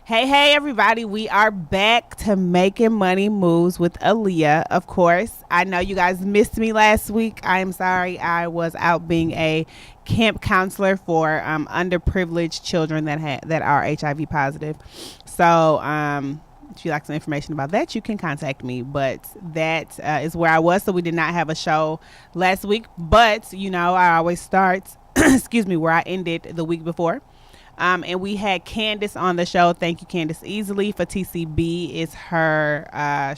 Hey, everybody. We are back to Making Money Moves with Aaliyah. Of course, I know you guys missed me last week. I am sorry. I was out being a camp counselor for underprivileged children that are HIV positive. So, if you'd like some information about that, you can contact me. But that is where I was. So we did not have a show last week. But, I always start, excuse me, where I ended the week before. And we had Candace on the show. Thank you, Candace Easily, for TCB is her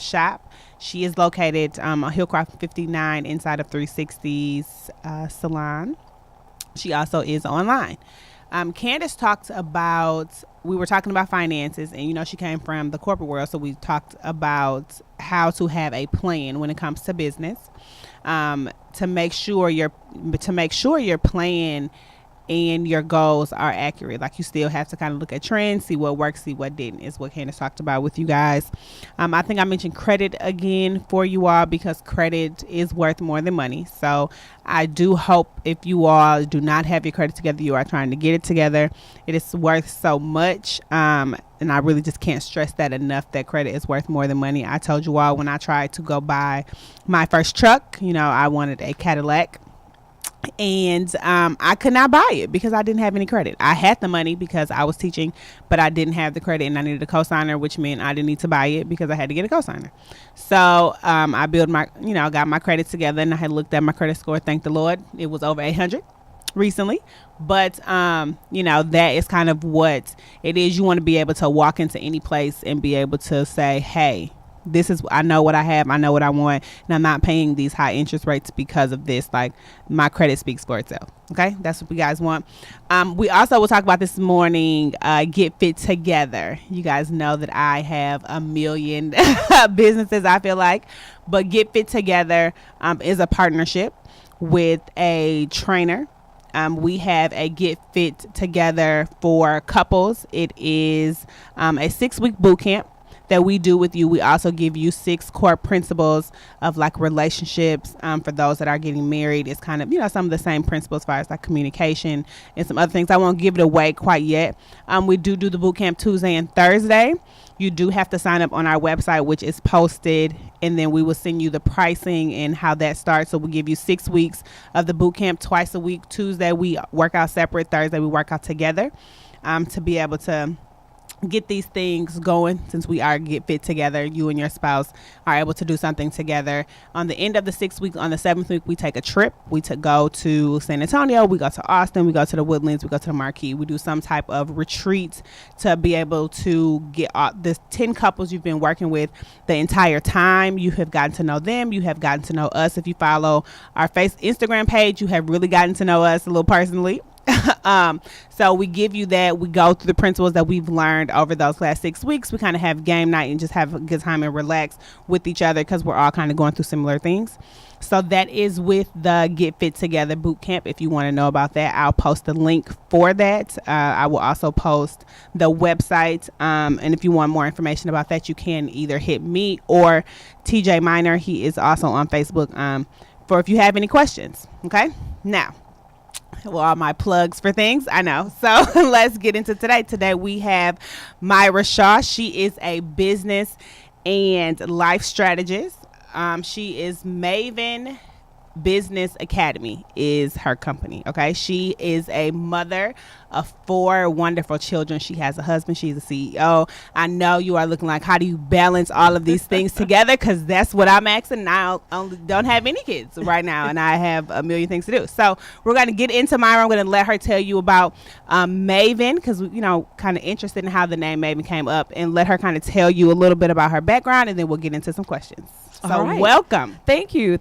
shop. She is located on Hillcroft 59 inside of 360's salon. She also is online. Candace we were talking about finances, and she came from the corporate world, so we talked about how to have a plan when it comes to business, to make sure your plan and your goals are accurate. Like, you still have to kind of look at trends, see what works, see what didn't, is what Candace talked about with you guys. I think I mentioned credit again for you all, because credit is worth more than money. So I do hope, if you all do not have your credit together, you are trying to get it together. It is worth so much. And I really just can't stress that enough, that credit is worth more than money. I told you all when I tried to go buy my first truck, I wanted a Cadillac. And I could not buy it because I didn't have any credit. I had the money because I was teaching, but I didn't have the credit, and I needed a cosigner, which meant I didn't need to buy it because I had to get a cosigner. So I built got my credit together, and I had looked at my credit score. Thank the Lord, it was over 800 recently. But that is kind of what it is. You want to be able to walk into any place and be able to say, hey, I know what I have, I know what I want, and I'm not paying these high interest rates because of this. Like, my credit speaks for itself. Okay, that's what we guys want. We also will talk about this morning, Get Fit Together. You guys know that I have a million businesses, I feel like, but Get Fit Together is a partnership with a trainer. We have a Get Fit Together for couples. It is a 6-week boot camp that we do with you. We also give you 6 core principles of like relationships. For those that are getting married, it's kind of, some of the same principles as far as like communication and some other things. I won't give it away quite yet. We do the boot camp Tuesday and Thursday. You do have to sign up on our website, which is posted, and then we will send you the pricing and how that starts. So we give you 6 weeks of the boot camp, twice a week. Tuesday we work out separate, Thursday we work out together, to be able to get these things going. Since we are Get Fit Together, you and your spouse are able to do something together. On the end of the 6 weeks, on the 7th week, we take a trip. We go to San Antonio, we go to Austin, we go to the Woodlands, we go to the Marquee. We do some type of retreat to be able to get the 10 couples you've been working with the entire time. You have gotten to know them, you have gotten to know us. If you follow our Instagram page, you have really gotten to know us a little personally. So we give you that. We go through the principles that we've learned over those last 6 weeks. We kind of have game night and just have a good time and relax with each other, because we're all kind of going through similar things. So that is with the Get Fit Together boot camp. If you want to know about that, I'll post the link for that. I will also post the website. And if you want more information about that, you can either hit me or TJ Minor. He is also on Facebook, for if you have any questions. Okay, now, all my plugs for things, I know. So let's get into today. Today we have Myra Shaw. She is a business and life strategist. She is Maven Business Academy is her company. Okay, she is a mother of 4 wonderful children. She has a husband. She's a CEO. I know you are looking like, how do you balance all of these things together? Because that's what I'm asking. I don't have any kids right now, and I have a million things to do. So we're going to get into Myra. I'm going to let her tell you about Maven, because kind of interested in how the name Maven came up, and let her kind of tell you a little bit about her background, and then we'll get into some questions. So welcome. Thank you.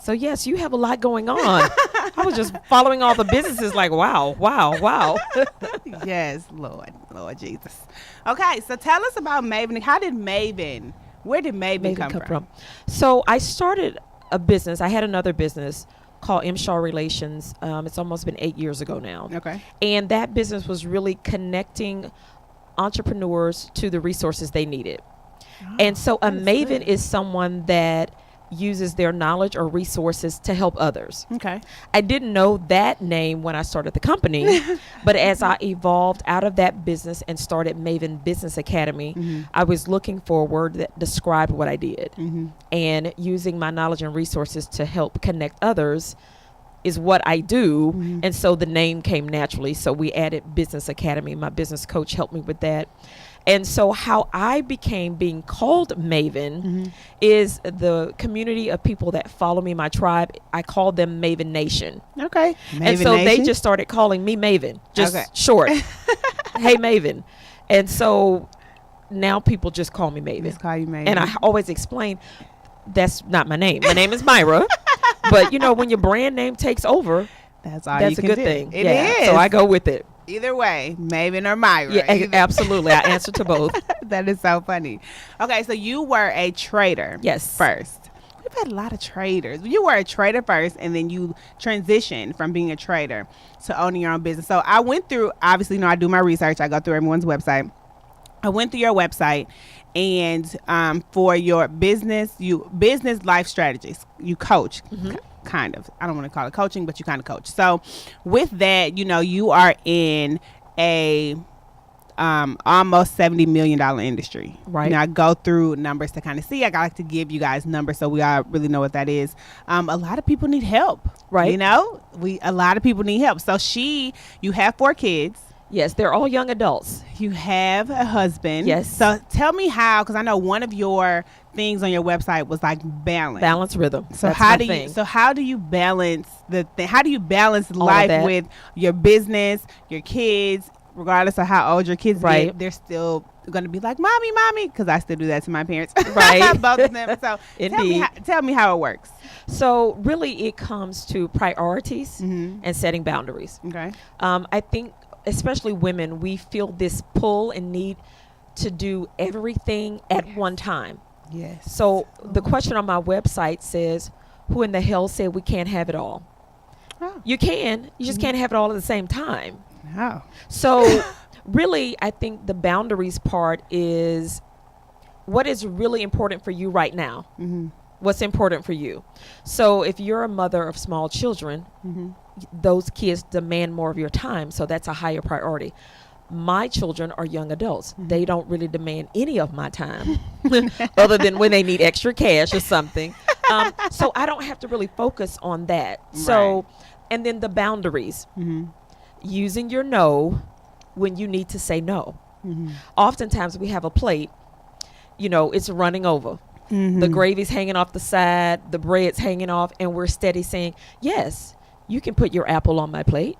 So yes, you have a lot going on. I was just following all the businesses like, wow. Yes, Lord Jesus. Okay, so tell us about Maven. Where did Maven come from? So I started a business. I had another business called M. Shaw Relations. It's almost been 8 years ago now. Okay. And that business was really connecting entrepreneurs to the resources they needed. And so a Maven is someone that uses their knowledge or resources to help others. Okay. I didn't know that name when I started the company, but as I evolved out of that business and started Maven Business Academy, I was looking for a word that described what I did. And using my knowledge and resources to help connect others is what I do. And so the name came naturally. So we added Business Academy. My business coach helped me with that. And so how I became being called Maven is the community of people that follow me, my tribe. I call them Maven Nation. Okay. And so they just started calling me Maven, just short. Hey, Maven. And so now people just call me Maven. Just call you Maven. And I always explain that's not my name. My name is Myra. But, you know, when your brand name takes over, that's a good do. thing. It is. So I go with it. Either way, Maven or Myra. Yeah, absolutely. I answer to both. That is so funny. Okay, so you were a trader. Yes. First. We've had a lot of traders. You were a trader first, and then you transitioned from being a trader to owning your own business. So I went through, obviously, you know, I do my research. I go through everyone's website. I went through your website, and for your business life strategies, you coach. Kind of. I don't want to call it coaching, but you kind of coach. So with that, you know, you are in a almost $70 million industry. Right. Now I go through numbers to kind of see. I like to give you guys numbers so we all really know what that is. A lot of people need help. Right. You know, a lot of people need help. So you have 4 kids. Yes, they're all young adults. You have a husband. Yes. So tell me how, because I know one of your things on your website was like balance Rhythm. So That's how do you balance how do you balance life with your business, your kids, regardless of how old your kids get? They're still going to be like, mommy, because I still do that to my parents. Right. Both of them. So tell me how it works. So really it comes to priorities and setting boundaries. Okay. I think especially women, we feel this pull and need to do everything at one time. Yes. So the question on my website says, who in the hell said we can't have it all? Oh. You can. You just can't have it all at the same time. Oh. So really, I think the boundaries part is what is really important for you right now. What's important for you. So if you're a mother of small children, those kids demand more of your time. So that's a higher priority. My children are young adults. They don't really demand any of my time other than when they need extra cash or something. So I don't have to really focus on that. So, and then the boundaries, using your no when you need to say no. Oftentimes we have a plate, you know, it's running over. The gravy's hanging off the side, the bread's hanging off, and we're steady saying, yes, you can put your apple on my plate.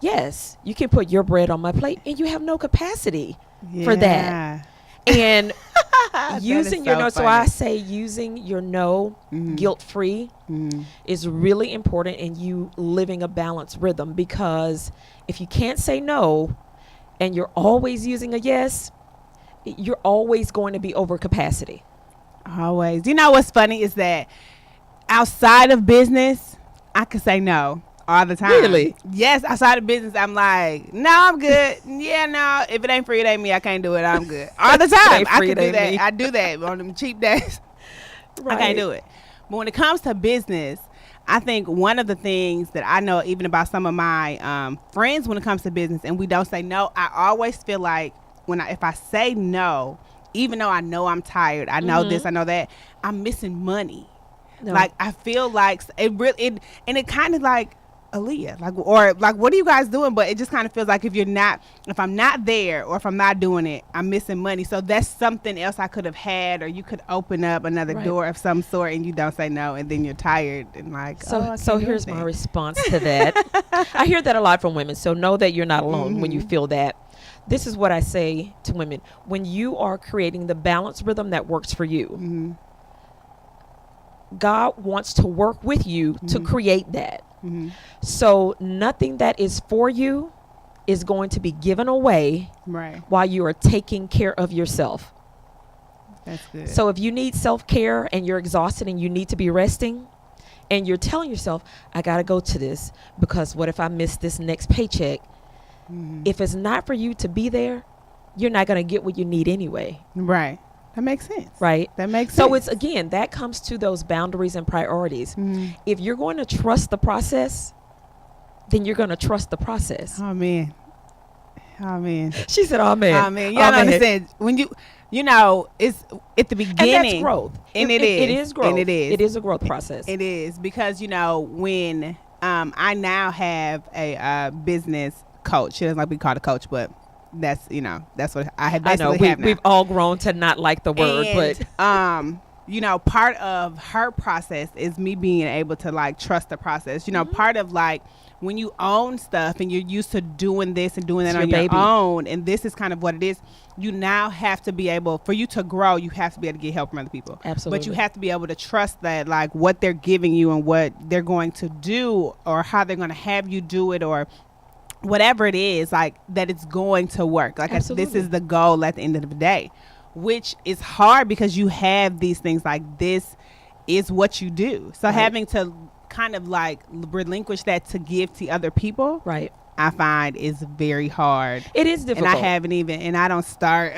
Yes, you can put your bread on my plate, and you have no capacity for that. And using your no, so I say using your no guilt-free is really important in you living a balanced rhythm, because if you can't say no and you're always using a yes, you're always going to be over capacity. Always. You know what's funny is that outside of business, I could say no all the time. Really? Yes, outside of business, I'm like, no, I'm good. Yeah, no, if it ain't free, it ain't me. I can't do it. I'm good. All the time. I can do that. Me. I do that on them cheap days. I can't do it. But when it comes to business, I think one of the things that I know even about some of my friends when it comes to business, and we don't say no, I always feel like if I say no, even though I know I'm tired, I know this, I know that, I'm missing money. No. Like I feel like it kind of like Aaliyah, like what are you guys doing? But it just kind of feels like if I'm not there or if I'm not doing it, I'm missing money. So that's something else I could have had, or you could open up another door of some sort, and you don't say no, and then you're tired and like. So here's my response to that. I hear that a lot from women. So know that you're not alone when you feel that. This is what I say to women: when you are creating the balanced rhythm that works for you, God wants to work with you to create that. So nothing that is for you is going to be given away while you are taking care of yourself. That's good. So if you need self-care and you're exhausted and you need to be resting, and you're telling yourself, I got to go to this because what if I miss this next paycheck? If it's not for you to be there, you're not going to get what you need anyway. Right. That makes sense. Right. That makes sense. So it's, again, that comes to those boundaries and priorities. Mhm. If you're going to trust the process, then you're going to trust the process. Oh man. Oh man. She said, "Oh man, Oh man. You don't understand when you know it's at the beginning. And that's growth. And it is growth. And it is. It is a growth process. It is because when I now have a business coach. She doesn't like to be called a coach, but that's what I have basically have now. We've all grown to not like the word, but part of her process is me being able to like trust the process. Part of like when you own stuff and you're used to doing this and doing that on your own, and this is kind of what it is, you now have to be able, for you to grow, you have to be able to get help from other people. Absolutely. But you have to be able to trust that like what they're giving you and what they're going to do or how they're going to have you do it or whatever it is, like that it's going to work. Like this is the goal at the end of the day, which is hard because you have these things like this is what you do. So having to kind of like relinquish that to give to other people, right, I find is very hard. It is difficult. And I don't start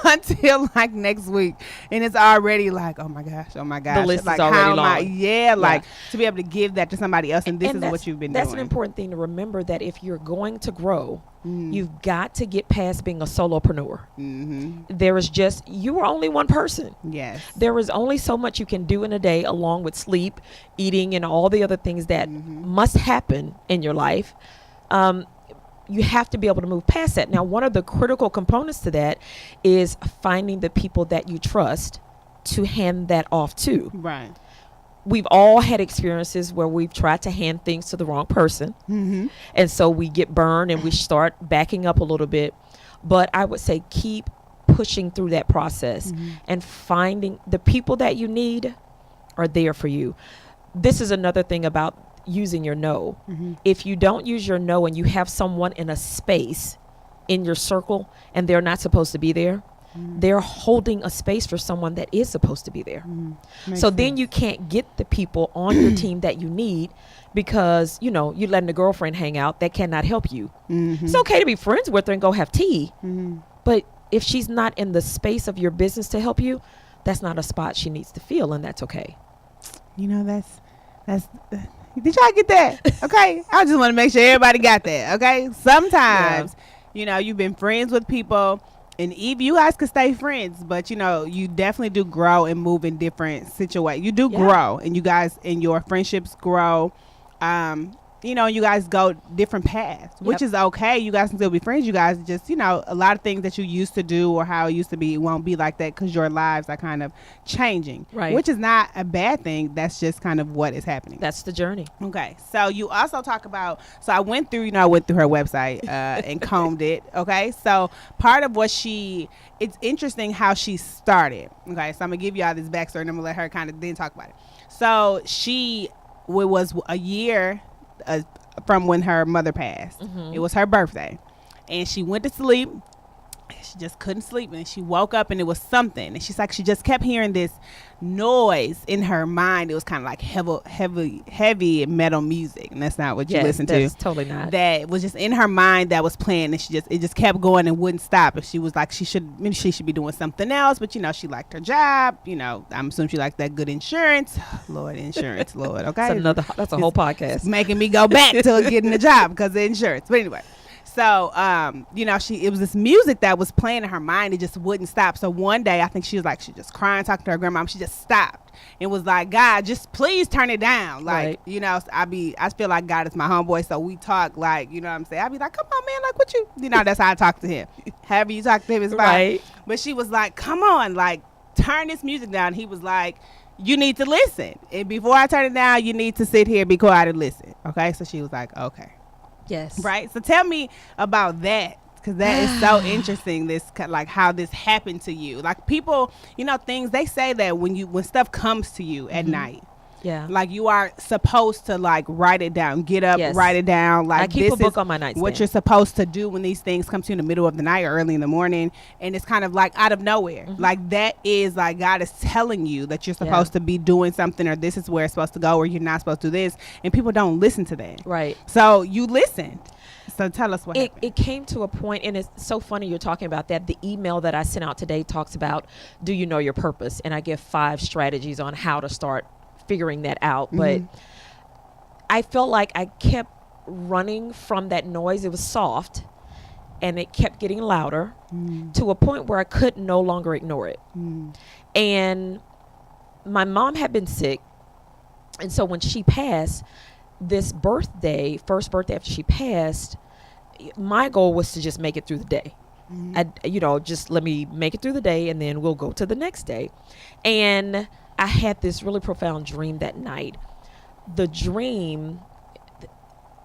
until like next week. And it's already like, oh my gosh. The list like, is already long. Like to be able to give that to somebody else. And this is what you've been doing. That's an important thing to remember, that if you're going to grow, you've got to get past being a solopreneur. There is you are only one person. Yes. There is only so much you can do in a day, along with sleep, eating, and all the other things that must happen in your life. You have to be able to move past that. Now, one of the critical components to that is finding the people that you trust to hand that off to. Right. We've all had experiences where we've tried to hand things to the wrong person. And so we get burned and we start backing up a little bit. But I would say keep pushing through that process and finding the people that you need are there for you. This is another thing about using your no. If you don't use your no and you have someone in a space in your circle and they're not supposed to be there, they're holding a space for someone that is supposed to be there. So then you can't get the people on your team that you need because, you're letting a girlfriend hang out that cannot help you. It's okay to be friends with her and go have tea. But if she's not in the space of your business to help you, that's not a spot she needs to feel, and that's okay. That's did y'all get that? Okay. I just want to make sure everybody got that. Okay. Sometimes, you've been friends with people and you guys could stay friends, but you definitely do grow and move in different situations. You do grow and you guys and your friendships grow. You guys go different paths, which is okay. You guys can still be friends. You guys just, a lot of things that you used to do or how it used to be won't be like that because your lives are kind of changing, right? Which is not a bad thing. That's just kind of what is happening. That's the journey. Okay. So you also talk about, so I went through her website and combed it. Okay. So part of what it's interesting how she started. Okay. So I'm going to give you all this backstory and I'm going to let her kind of then talk about it. So it was a year from when her mother passed. It was her birthday and she went to sleep. She just couldn't sleep and she woke up and it was something, and she's like, she just kept hearing this noise in her mind. It was kind of like heavy metal music, and that's not what you listen to. That's totally not. That was just in her mind that was playing, and it just kept going and wouldn't stop. And she was like, she should be doing something else, but she liked her job. I'm assuming she liked that good insurance. Lord, insurance, Lord. Okay, that's a whole podcast. It's making me go back to getting a job because of insurance. But anyway. So, it was this music that was playing in her mind. It just wouldn't stop. So one day, I think she just crying, talking to her grandma. She just stopped and was like, God, just please turn it down. Like, I feel like God is my homeboy. So we talk like, what I'm saying? I'd be like, come on, man. Like what that's how I talk to him. However you talk to him is fine. Right. But she was like, come on, like turn this music down. He was like, you need to listen. And before I turn it down, you need to sit here, be quiet and listen. Okay. So she was like, okay. Yes. Right. So tell me about that, because that is so interesting. This like how this happened to you. Like people, things they say that when stuff comes to you at night. Yeah. Like you are supposed to like write it down, get up, write it down. Like I keep a book on my nightstand. What you're supposed to do when these things come to you in the middle of the night or early in the morning, and it's kind of like out of nowhere. Like that is like God is telling you that you're supposed to be doing something, or this is where it's supposed to go, or you're not supposed to do this, and people don't listen to that. Right. So you listened. So tell us what happened. It came to a point, and it's so funny you're talking about that. The email that I sent out today talks about, do you know your purpose? And I give 5 strategies on how to start figuring that out. But I felt like I kept running from that noise. It was soft, and it kept getting louder to a point where I could no longer ignore it. And my mom had been sick. And so when she passed, this birthday, first birthday after she passed, my goal was to just make it through the day. Just let me make it through the day, and then we'll go to the next day. And I had this really profound dream that night. The dream,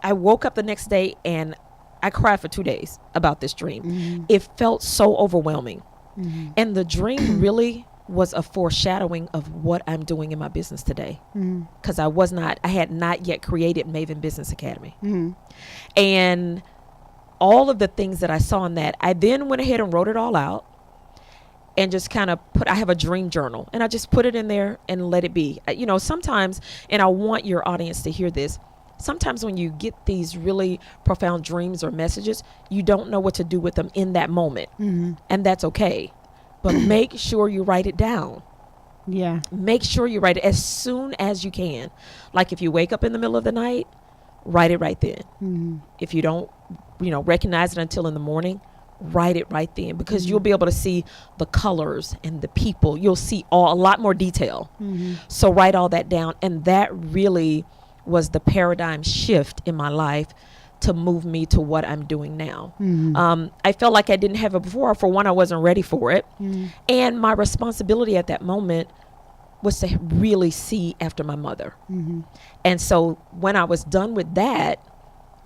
I woke up the next day and I cried for 2 days about this dream. It felt so overwhelming. And the dream really was a foreshadowing of what I'm doing in my business today. Because I had not yet created Maven Business Academy. And all of the things that I saw in that, I then went ahead and wrote it all out and just kind of I have a dream journal, and I just put it in there and let it be. Sometimes, and I want your audience to hear this, sometimes when you get these really profound dreams or messages, you don't know what to do with them in that moment. And that's okay. But make sure you write it down. Yeah. Make sure you write it as soon as you can. Like if you wake up in the middle of the night, write it right then. If you don't, recognize it until in the morning, write it right then, because you'll be able to see the colors and the people. You'll see a lot more detail. So write all that down. And that really was the paradigm shift in my life to move me to what I'm doing now. I felt like I didn't have it before. For one, I wasn't ready for it. And my responsibility at that moment was to really see after my mother. And so when I was done with that,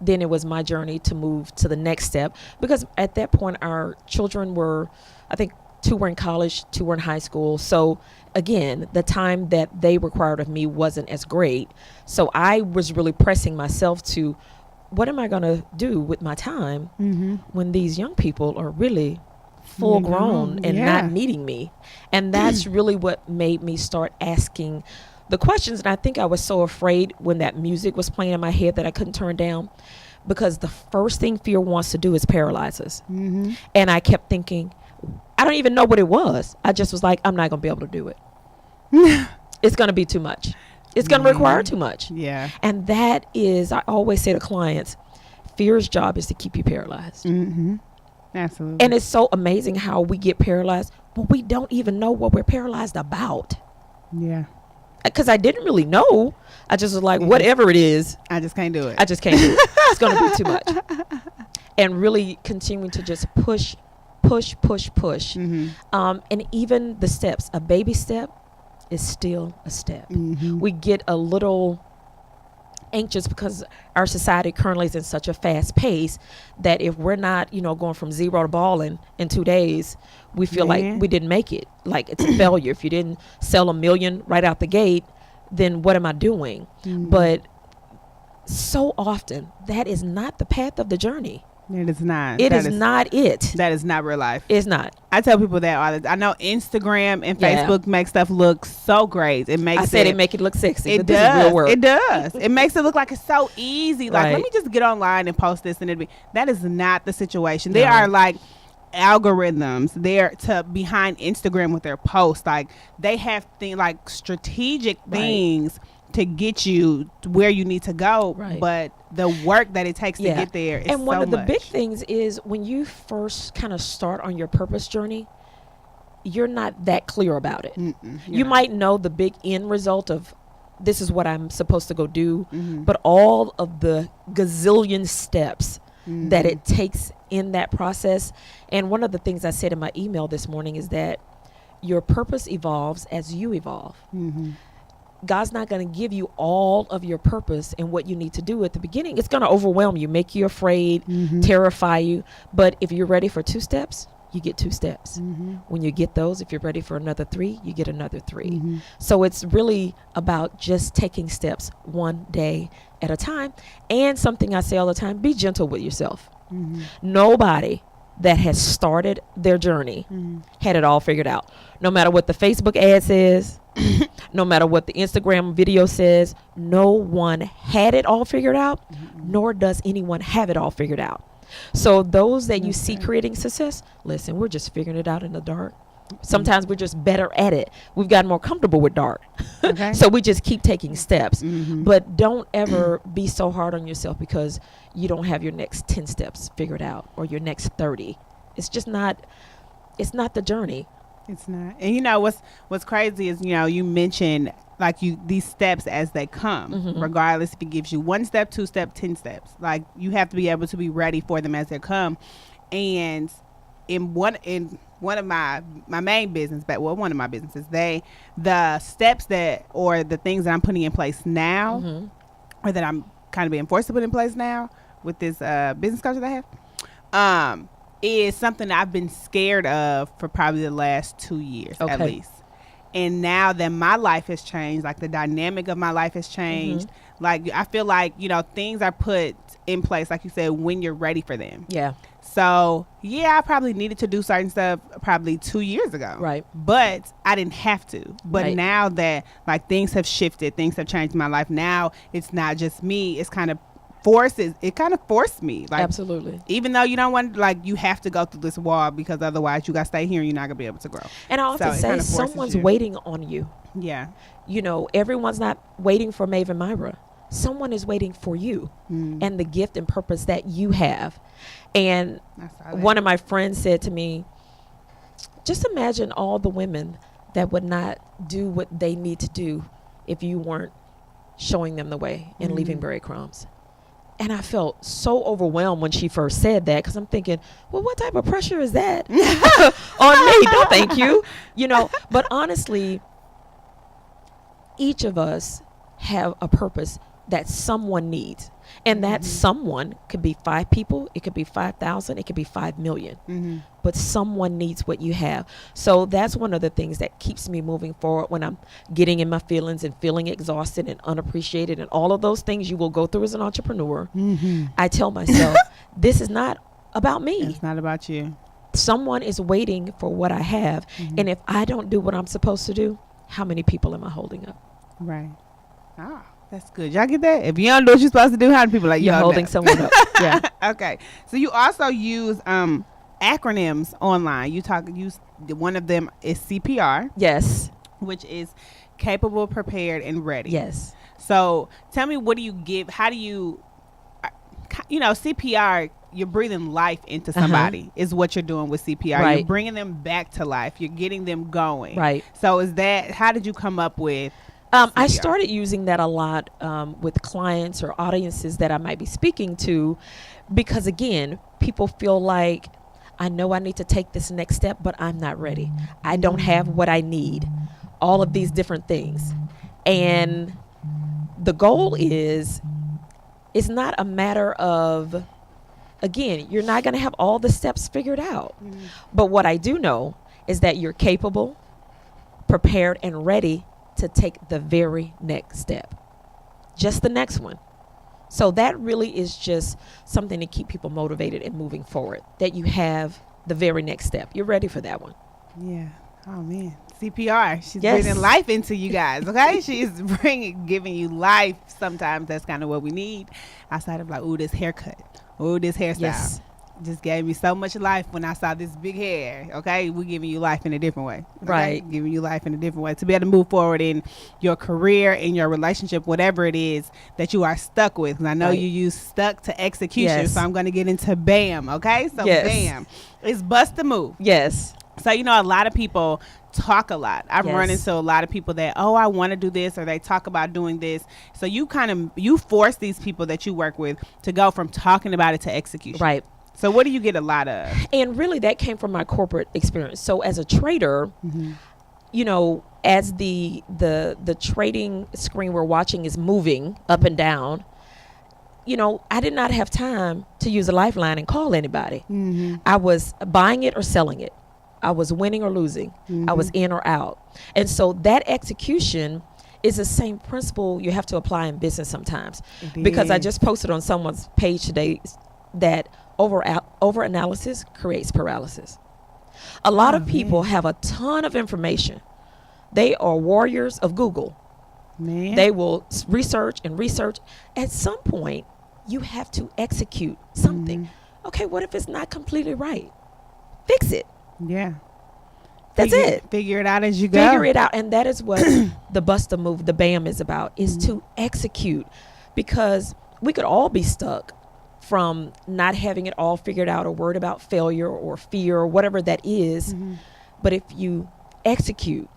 then it was my journey to move to the next step, because at that point our children were, I think 2 were in college, 2 were in high school. So again, the time that they required of me wasn't as great. So I was really pressing myself to, what am I going to do with my time when these young people are really full grown and not needing me? And that's really what made me start asking the questions. And I think I was so afraid when that music was playing in my head that I couldn't turn down, because the first thing fear wants to do is paralyze us. And I kept thinking, I don't even know what it was. I just was like, I'm not going to be able to do it. It's going to be too much. It's going to require too much. Yeah. And that is, I always say to clients, fear's job is to keep you paralyzed. Absolutely. And it's so amazing how we get paralyzed, but we don't even know what we're paralyzed about. Yeah. Because I didn't really know. I just was like, whatever it is, I just can't do it. I just can't do it. It's going to be too much. And really continuing to just push. And even the steps, a baby step is still a step. We get a little anxious because our society currently is in such a fast pace that if we're not, going from zero to balling in 2 days, we feel like we didn't make it. Like it's a failure. If you didn't sell 1 million right out the gate, then what am I doing? But so often that is not the path of the journey. It is not. It is not it. That is not real life. It's not. I tell people that all the time. I know Instagram and Facebook make stuff look so great. It makes it make it look sexy. It but this is real work. It does. It makes it look like it's so easy. Like, Right. let me just get online and post this, and that is not the situation. There are like algorithms there to behind Instagram with their posts. Like they have like strategic things to get you where you need to go, but the work that it takes to get there is and one so of the much. big things is when you first kind of start on your purpose journey, you're not that clear about it. You might know the big end result of this is what I'm supposed to go do, but all of the gazillion steps that it takes in that process. And one of the things I said in my email this morning is that your purpose evolves as you evolve. God's not going to give you all of your purpose and what you need to do at the beginning. It's going to overwhelm you, make you afraid, terrify you. But if you're ready for 2 steps, you get 2 steps. When you get those, if you're ready for another 3, you get another 3. So it's really about just taking steps one day at a time. And something I say all the time, be gentle with yourself. Nobody that has started their journey had it all figured out. No matter what the Facebook ad says, no matter what the Instagram video says, no one had it all figured out, nor does anyone have it all figured out. So those that you see creating success, listen, we're just figuring it out in the dark. Sometimes we're just better at it. We've gotten more comfortable with dark. Okay. So we just keep taking steps. But don't ever be so hard on yourself because you don't have your next 10 steps figured out or your next 30. It's just not, it's not the journey. It's not. And you know what's crazy is, you know, you mentioned like these steps as they come, regardless if it gives you 1 step, 2 step, 10 steps. Like you have to be able to be ready for them as they come. And in one of my main business, but one of my businesses, the steps that, or the things that I'm putting in place now, or that I'm kind of being forced to put in place now with this business coach that I have, is something I've been scared of for probably the last 2 years at least. And now that my life has changed, like the dynamic of my life has changed, like I feel like, you know, things are put in place, like you said, when you're ready for them. Yeah. So yeah, I probably needed to do certain stuff probably 2 years ago. Right. But I didn't have to. But now that like things have shifted, things have changed in my life. Now it's not just me. It's kind of forced me. Like, absolutely. Even though you don't want, like, you have to go through this wall because otherwise you got to stay here and you're not going to be able to grow. And I often say someone's waiting on you. Yeah. You know, everyone's not waiting for Maeve and Myra. Someone is waiting for you and the gift and purpose that you have. And one of my friends said to me, just imagine all the women that would not do what they need to do if you weren't showing them the way and leaving breadcrumbs. And I felt so overwhelmed when she first said that, because I'm thinking, well, what type of pressure is that on me? No, thank you. You know, but honestly, each of us have a purpose that someone needs. And that someone could be 5 people, it could be 5,000, it could be 5 million. But someone needs what you have. So that's one of the things that keeps me moving forward when I'm getting in my feelings and feeling exhausted and unappreciated and all of those things you will go through as an entrepreneur. I tell myself, this is not about me. It's not about you. Someone is waiting for what I have. And if I don't do what I'm supposed to do, how many people am I holding up? Right. Ah. That's good. Y'all get that? If you don't do what you're supposed to do, how do people like you're holding someone up? Yeah. Okay. So you also use acronyms online. Use one of them is CPR. Yes. Which is capable, prepared, and ready. Yes. So tell me, what do you give? How do you, CPR? You're breathing life into somebody is what you're doing with CPR. Right. You're bringing them back to life. You're getting them going. Right. So how did you come up with? I started using that a lot with clients or audiences that I might be speaking to, because again, people feel like, I know I need to take this next step, but I'm not ready. I don't have what I need. All of these different things. And the goal is, it's not a matter of, again, you're not going to have all the steps figured out. But what I do know is that you're capable, prepared, and ready to take the very next step, just the next one. So that really is just something to keep people motivated and moving forward, that you have the very next step. You're ready for that one. Yeah. Oh man, CPR. She's breathing life into you guys. Okay. She's giving you life. Sometimes that's kind of what we need, outside of like, ooh, this haircut, ooh, this hairstyle. Yes. Just gave me so much life when I saw this big hair. Okay, we're giving you life in a different way. Okay? Right, giving you life in a different way to be able to move forward in your career, in your relationship, whatever it is that you are stuck with. And I know you use stuck to execution, so I'm going to get into BAM. Okay, so BAM is bust a move. Yes. So a lot of people talk a lot. I've run into a lot of people that, I want to do this, or they talk about doing this. So you force these people that you work with to go from talking about it to execution. Right. So what do you get a lot of? And really that came from my corporate experience. So as a trader, as the trading screen we're watching is moving up and down, I did not have time to use a lifeline and call anybody. I was buying it or selling it. I was winning or losing. I was in or out. And so that execution is the same principle you have to apply in business sometimes. Because I just posted on someone's page today that over analysis creates paralysis. A lot of people man. have a ton of information. They are warriors of Google. Man. They will research and research. At some point, you have to execute something. Okay, what if it's not completely right? Fix it. Yeah. That's it. Figure it out as you go. Figure it out. And that is what the Bust a Move, the BAM is about, is to execute. Because we could all be stuck from not having it all figured out or worried about failure or fear or whatever that is. But if you execute,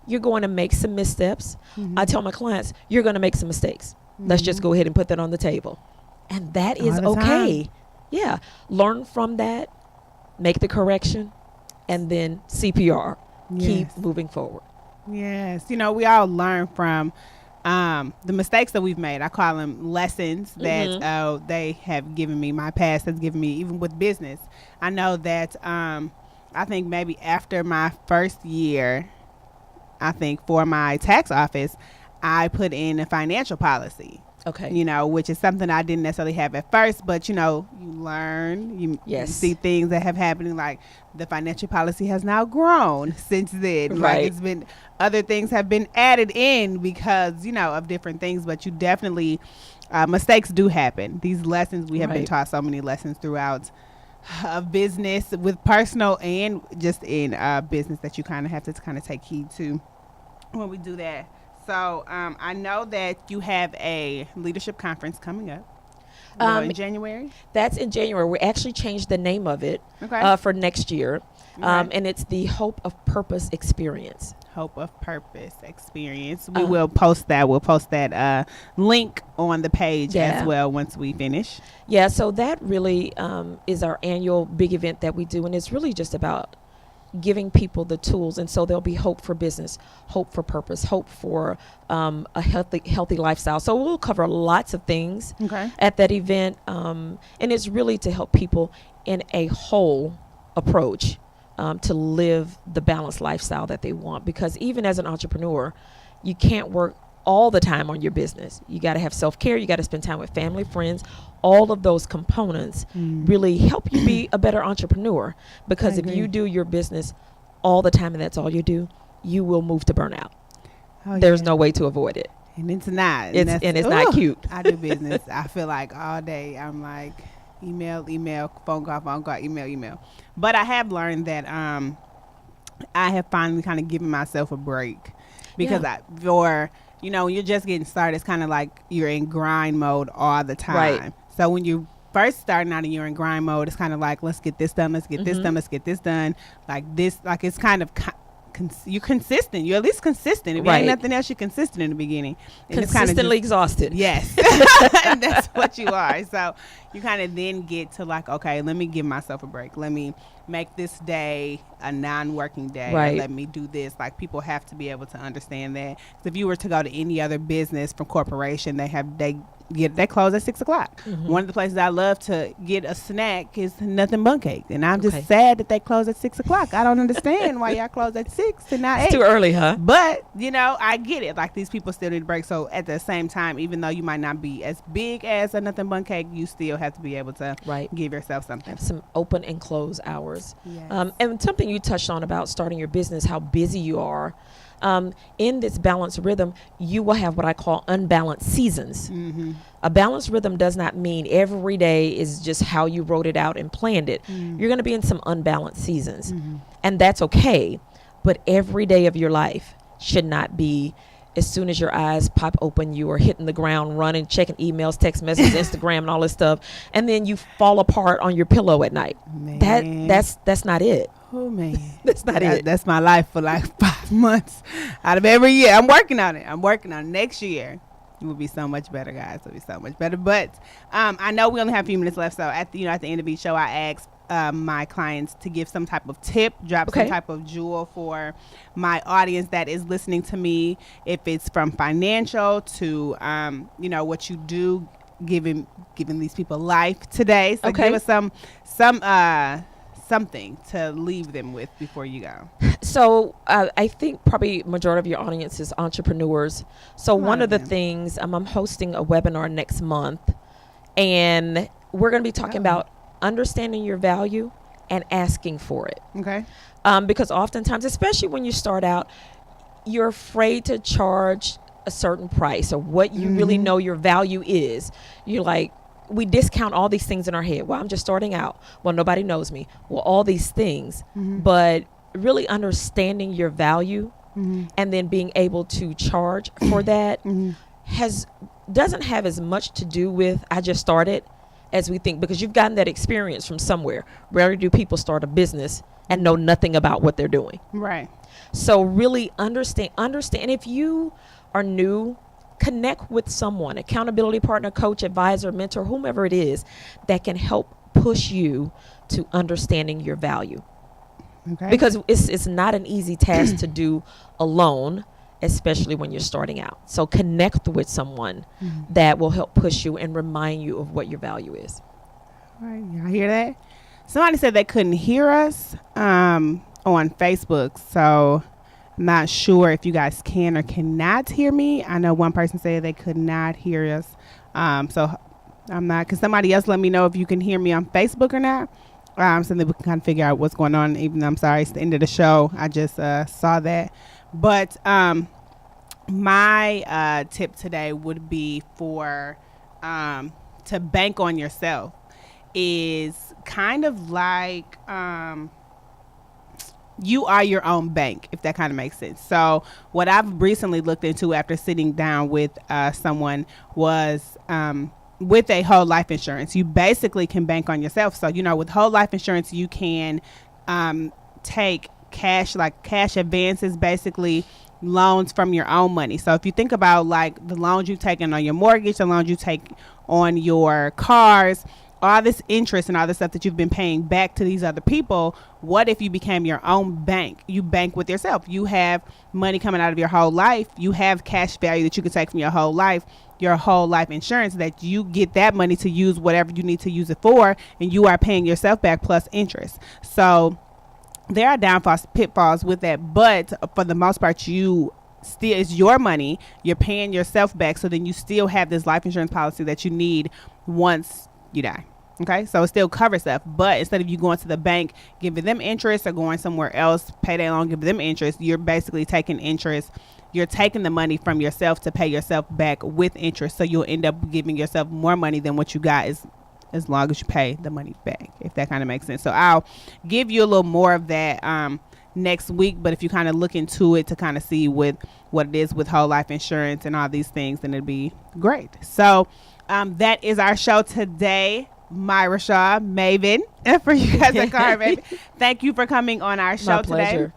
you're going to make some missteps. I tell my clients, you're going to make some mistakes. Let's just go ahead and put that on the table. And that is All the okay. time. Yeah. Learn from that, make the correction, and then CPR. Keep Yes. moving forward. Yes. You know, we all learn from the mistakes that we've made. I call them lessons that they have given me. My past has given me, even with business. I know that I think maybe after my first year, I think for my tax office, I put in a financial policy. Okay. You know, which is something I didn't necessarily have at first, but you know, you learn, you Yes. see things that have happened. Like the financial policy has now grown since then. Right. Like it's been, other things have been added in because, you know, of different things, but you definitely, mistakes do happen. These lessons, we have been Right. taught so many lessons throughout business, with personal and just in business, that you kind of have to kind of take heed to when we do that. So I know that you have a leadership conference coming up in January. That's in January. We actually changed the name of it Okay. for next year. Okay. And it's the Hope of Purpose Experience. Hope of Purpose Experience. We will post that. We'll post that link on the page Yeah. as well once we finish. Yeah, so that really is our annual big event that we do. And it's really just about giving people the tools. And so there'll be hope for business, hope for purpose, hope for a healthy lifestyle. So we'll cover lots of things Okay. at that event. And it's really to help people in a whole approach to live the balanced lifestyle that they want. Because even as an entrepreneur, you can't work all the time on your business. You got to have self-care. You got to spend time with family, friends. All of those components really help you be a better entrepreneur. Because I if agree. you do your business all the time and that's all you do, you will move to burnout. Oh, There's yeah. no way to avoid it. And it's not. It's not cute. I do business. I feel like all day I'm like email, phone call, email. But I have learned that I have finally kind of given myself a break because you know, when you're just getting started, it's kind of like you're in grind mode all the time. Right. So when you first starting out and you're in grind mode, it's kind of like, let's get this done, let's get this done, let's get this done. Like this, like it's kind of you're consistent. You're at least consistent. If you Right. ain't nothing else, you're consistent in the beginning. And it's kinda Consistently exhausted. Yes. And that's what you are. So you kind of then get to like, okay, let me give myself a break. Let me make this day a non-working day. Right. Let me do this. Like people have to be able to understand that. 'Cause if you were to go to any other business from corporation, they close at 6 o'clock. One of the places I love to get a snack is Nothing Bun Cake. And I'm Okay. just sad that they close at 6 o'clock. I don't understand why y'all close at 6 and not 8. It's too early, huh? But, you know, I get it. Like, these people still need a break. So, at the same time, even though you might not be as big as a Nothing Bun Cake, you still have to be able to Right. give yourself something. Have some open and close hours. Yes. And something you touched on about starting your business, how busy you are. In this balanced rhythm, you will have what I call unbalanced seasons. A balanced rhythm does not mean every day is just how you wrote it out and planned it. You're going to be in some unbalanced seasons. And that's okay. But every day of your life should not be as soon as your eyes pop open, you are hitting the ground running, checking emails, text messages, Instagram, and all this stuff. And then you fall apart on your pillow at night. Man. That's not it. Oh, man. That's not it. That's my life for like 5 months out of every year. I'm working on it. Next year. It will be so much better, guys. It'll be so much better. But I know we only have a few minutes left. So at the end of each show, I ask my clients to give some type of tip, drop some type of jewel for my audience that is listening to me. If it's from financial to, what you do, giving these people life today. So give us something to leave them with before you go. So I think probably majority of your audience is entrepreneurs. So one of the things, I'm hosting a webinar next month, and we're going to be talking about understanding your value and asking for it. Okay. Because oftentimes, especially when you start out, you're afraid to charge a certain price or what you really know your value is. You're like, we discount all these things in our head. Well, I'm just starting out. Well, nobody knows me. Well, all these things. But really understanding your value and then being able to charge for that doesn't have as much to do with I just started as we think, because you've gotten that experience from somewhere. Rarely do people start a business and know nothing about what they're doing. Right. So really understand. If you are new, connect with someone, accountability partner, coach, advisor, mentor, whomever it is that can help push you to understanding your value. Okay. Because it's not an easy task to do alone, especially when you're starting out. So connect with someone that will help push you and remind you of what your value is. All right, y'all hear that? Somebody said they couldn't hear us on Facebook, so I'm not sure if you guys can or cannot hear me. I know one person said they could not hear us, so I'm not. Can somebody else let me know if you can hear me on Facebook or not? So that we can kind of figure out what's going on. Even though I'm sorry, it's the end of the show. I just saw that. But my tip today would be for to bank on yourself. Is kind of like you are your own bank, if that kind of makes sense. So what I've recently looked into after sitting down with someone was with a whole life insurance, you basically can bank on yourself. So, with whole life insurance, you can take cash advances, basically loans from your own money. So if you think about like the loans you've taken on your mortgage, the loans you take on your cars, all this interest and all this stuff that you've been paying back to these other people, what if you became your own bank? You bank with yourself. You have money coming out of your whole life. You have cash value that you can take from your whole life insurance, that you get that money to use whatever you need to use it for, and you are paying yourself back plus interest. So there are downfalls, pitfalls with that, but for the most part, it's your money. You're paying yourself back, so then you still have this life insurance policy that you need once you die. Okay, so it still covers stuff, but instead of you going to the bank, giving them interest, or going somewhere else, pay that loan, give them interest, you're basically taking interest. You're taking the money from yourself to pay yourself back with interest. So you'll end up giving yourself more money than what you got as long as you pay the money back, if that kind of makes sense. So I'll give you a little more of that next week, but if you kind of look into it to kind of see with what it is with whole life insurance and all these things, then it'd be great. So that is our show today. Myra Shaw, Maven, for you guys at Car Maven. Thank you for coming on our show today.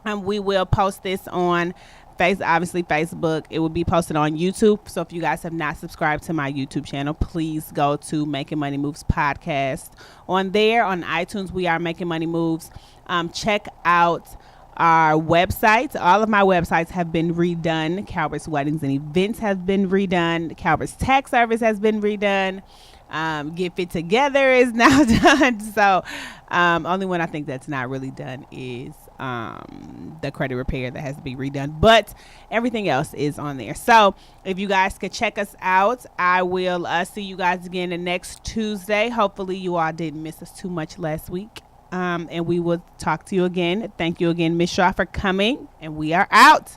We will post this on Facebook. It will be posted on YouTube. So if you guys have not subscribed to my YouTube channel, please go to Making Money Moves podcast. On there, on iTunes, we are Making Money Moves. Check out our websites. All of my websites have been redone. Calvert's Weddings and Events has been redone. Calvert's Tax Service has been redone. Get Fit Together is now done. So only one I think that's not really done is the credit repair that has to be redone, but everything else is on there. So if you guys could check us out, I will see you guys again the next Tuesday. Hopefully you all didn't miss us too much last week, and we will talk to you again. Thank you again, Ms. Shaw, for coming, and we are out.